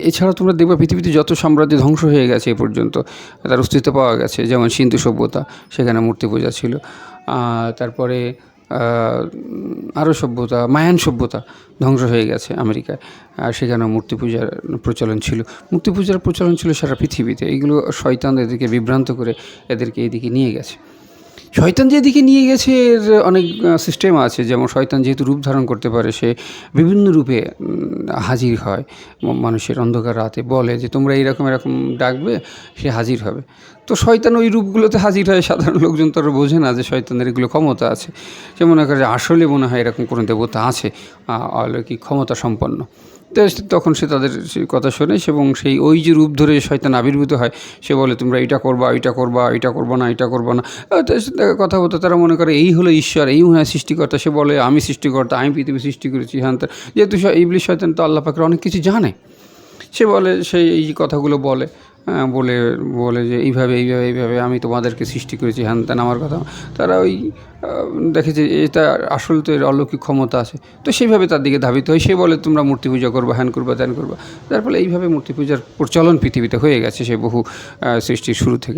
এছাড়াও তোমরা দেখবা পৃথিবীতে যত সাম্রাজ্য ধ্বংস হয়ে গেছে এ পর্যন্ত, তার অস্তিত্ব পাওয়া গেছে। যেমন সিন্ধু সভ্যতা, সেখানে মূর্তি পূজা ছিল। তারপরে আরও সভ্যতা, মায়ান সভ্যতা ধ্বংস হয়ে গেছে আমেরিকায়, আর সেখানেও মূর্তি পূজার প্রচলন ছিল। মূর্তি পূজার প্রচলন ছিল সারা পৃথিবীতে। এইগুলো শয়তান এদেরকে বিভ্রান্ত করে এদেরকে এদিকে নিয়ে গেছে। শয়তান যেদিকে নিয়ে গেছে এর অনেক সিস্টেম আছে। যেমন শয়তান যেহেতু রূপ ধারণ করতে পারে, সে বিভিন্ন রূপে হাজির হয় মানুষের অন্ধকার রাতে, বলে যে তোমরা এরকম এরকম ডাকবে, সে হাজির হবে। তো শয়তান ওই রূপগুলোতে হাজির হয়। সাধারণ লোকজন তো বোঝে না যে শয়তানের এগুলো ক্ষমতা আছে। সে মনে করে যে আসলে মনে হয় এরকম কোনো দেবতা আছে অলৌকিক ক্ষমতা সম্পন্ন। তো তখন সে তাদের কথা শোনে, এবং সেই ওই যে রূপ ধরে শয়তান আবির্ভূত হয়, সে বলে তোমরা এইটা করবা, এইটা করবা, এইটা করবা না, এইটা করবা না। কথা বলতে তারা মনে করে এই হলো ঈশ্বর, এই মনে হয় সৃষ্টিকর্তা। সে বলে আমি সৃষ্টিকর্তা, আমি পৃথিবী সৃষ্টি করেছি। হ্যাঁ, যেহেতু ইবলিশ শয়তান তো আল্লাহ পাকের অনেক কিছু জানে, সে বলে, সেই এই কথাগুলো বলে, বলে বলে যে এইভাবে এইভাবে এইভাবে আমি তোমাদেরকে সৃষ্টি করেছি, হ্যান ত্যান আমার কথা। তারা ওই দেখে যে এটা আসল তো এর অলৌকিক ক্ষমতা আছে, তো সেইভাবে তার দিকে ধাবিত হয়। সে বলে তোমরা মূর্তি পূজা করবা, হ্যান করবা, ত্যান করবা। যার ফলে এইভাবে মূর্তি পূজার প্রচলন পৃথিবীতে হয়ে গেছে সে বহু সৃষ্টির শুরু থেকে।